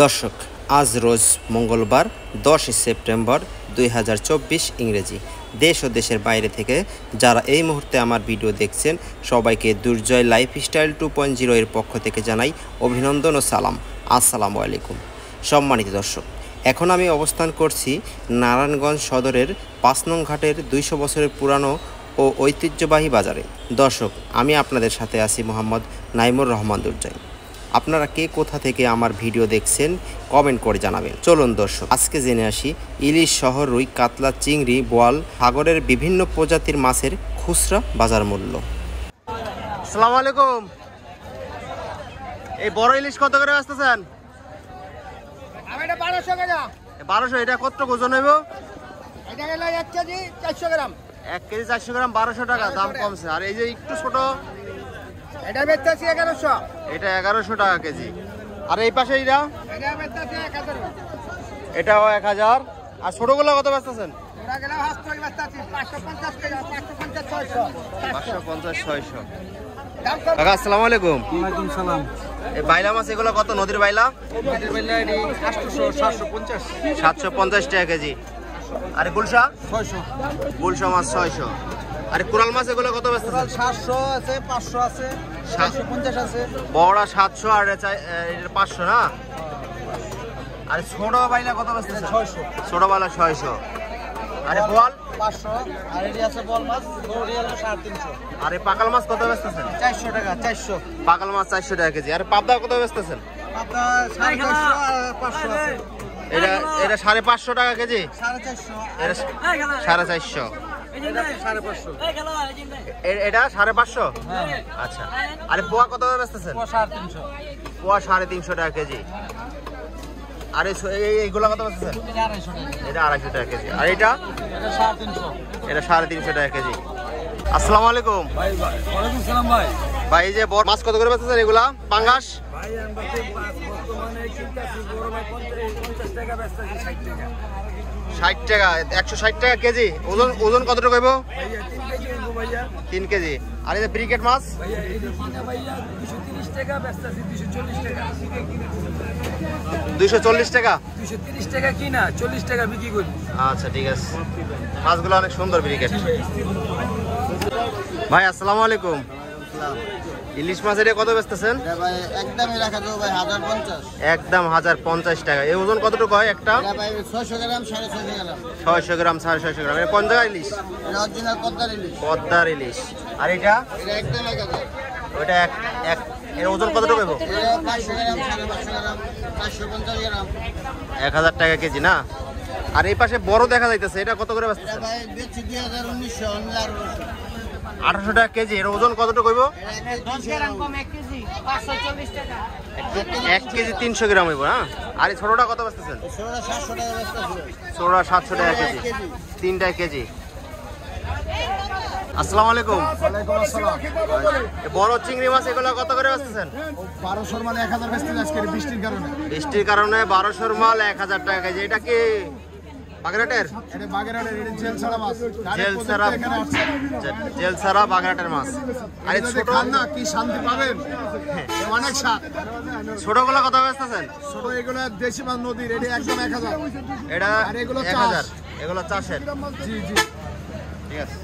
দর্শক, আজ রোজ মঙ্গলবার 10 সেপ্টেম্বর 2024 ইংরেজি। দেশ ও দেশের বাইরে থেকে যারা এই মুহূর্তে আমার ভিডিও দেখছেন সবাইকে দুর্জয় লাইফস্টাইল 2.0 এর পক্ষ থেকে জানাই অভিনন্দন ও সালাম। আসসালামু আলাইকুম। সম্মানিত দর্শক, এখন আমি অবস্থান করছি নারায়ণগঞ্জ সদরের 5 নং ঘাটের 200 বছরের পুরানো ও ঐতিহ্যবাহী বাজারে। দর্শক, আমি আপনাদের সাথে আছি মোহাম্মদ নাইমুর রহমান দুর্জয়। আপনারা কে কোথা থেকে আমার ভিডিও দেখছেন কমেন্ট করে জানাবেন। চলুন দর্শক, আজকে জেনে আসি ইলিশ সহ রুই, কাতলা, চিংড়ি, বোয়াল, সাগরের বিভিন্ন প্রজাতির মাছের খুচরা বাজার মূল্য। আসসালামু আলাইকুম। এই বড় ইলিশ কত করে আসতেছেন? এটা 1200 টাকা। 1200। এটা কত ওজন হইব? এটা হলো 1 কেজি 400 গ্রাম। 1 কেজি 400 গ্রাম 1200 টাকা দাম কমছে। আর এই যে একটু ছোট, এটা বেচতেছি 1100। এটা 1100 টাকা কেজি। আর এই পাশে এটা বেচতেছি 1000। এটাও 1000। আর ছোটগুলো কত বেচতেছেন? ওরা গেলে হাসপাতাল বেচতেছি 550 টাকা, 550 600। 550 600। দাম কম। কাকা আসসালামু আলাইকুম। ওয়ালাইকুম সালাম। এই বাইলা মাছ এগুলো কত? নদীর বাইলা নদীর বেলা এটি 800 750 750 টাকা কেজি। আর গুলশা 600। গুলশা মাছ 600। আর কোরাল মাছ এগুলো কত বেচতেছেন? 700 আছে, 500 আছে, 750 আছে। বড়া 700 আর এটা 500 না? আর ছোট বাইলা কত বেচতেছেন? 600। ছোট বাইলা 600। আর বোয়াল 500। আর এটি আছে বল মাছ, ওটি হলো 350। আর এই পাকাল মাছ কত বেচতেছেন? 400 টাকা, 400। পাকাল মাছ 400 টাকা কেজি। আর পাবদা কত বেচতেছেন? আপনার 450 আর 500 আছে। এটা 550 টাকা কেজি। 450। এটা 450। এটা 550। এটা 550। হ্যাঁ। আচ্ছা। আরে পোয়া কত বেচতেছেন? 350। পোয়া 350 টাকা কেজি। আর এইগুলা কত বেচতেছেন? এটা 250 টাকা। এটা 250 টাকা কেজি। আর এটা এটা 350। এটা 350 টাকা কেজি। আসসালামু আলাইকুম। ভাই ওয়ালাইকুম সালাম ভাই। ভাই এই যে বড় মাছ কত করে বেচতেছেন এগুলা? পাঙ্গাস ভাই আমরা বর্তমানে কিনতেছি বড় ভাই 50 টাকা বেচতেছি 60 টাকা। 60 টাকা, 160 টাকা কেজি। ওজন কতটুকু হইব? ভাইয়া 3 কেজি হইবো ভাইয়া। 3 কেজি। আর এই যে ব্রিকেট মাছ ভাইয়া এটি কিনা ভাইয়া 230 টাকা বেচতেছি 240 টাকা। 240 টাকা। 230 টাকা কিনা, 40 টাকা বিক্রি করি। আচ্ছা ঠিক আছে। মাছগুলো অনেক সুন্দর ব্রিকেট। ভাই আসসালামু আলাইকুম। ইলিশ মাছ এটা কত বেচতেছেন? ভাই একদমই রাখা দেবো ভাই 1050। একদম 1050 টাকা। এই ওজন কতটুকু হয় একটা? ভাই 600 গ্রাম 650 গ্রাম। 600 গ্রাম 650 গ্রাম। এটা কোন জায়গার ইলিশ? এটা অরিজিনাল পদ্মার ইলিশ। পদ্মার ইলিশ। আর এটা এটা একদম 1000। ওইটা এর ওজন কতটুকু হইব? এটা 500 গ্রাম 550 গ্রাম 550 গ্রাম। 1000 টাকা কেজি না? আর এই পাশে বড় দেখা যাইতেছে, এটা কত করে এটা বেচতেছেন? ভাই বেচছি 2019 অনলি 1800 টাকা কেজি। এর ওজন কতটুকু হইব? 10 গ্রাম কম 1 কেজি 540 টাকা। 1 কেজি 300 গ্রাম হইব না? আর এই ছোটটা কত বেচতেছেন? 700 টাকা বেচতেছি। ছোটটা 700 টাকা কেজি। 3টা কেজি। আসসালামু আলাইকুম। ওয়ালাইকুম আসসালাম। এই বড় চিংড়ি মাছ এগুলো কত করে বেচতেছেন? 1200 মানে 1000 বেচতেছি আজকে বৃষ্টির কারণে। বৃষ্টির কারণে 1200 মাল 1000 টাকা কেজি। এটা কি বাগেরহাটের? এটা বাগেরহাটের, এটা জেল ছাড়া মাছ। জেল ছাড়া, জেল ছাড়া বাগেরহাটের মাছ। আর এই ছোট খান না কি শান্তি পাবেন, অনেক স্বাদ। ছোটগুলো কত বেচতেছেন? ছোট এগুলো দেশি মাছ নদীর, এটা একদম 1000। এটা আর এগুলো 1000। এগুলো চাষের। জি জি। ঠিক আছে।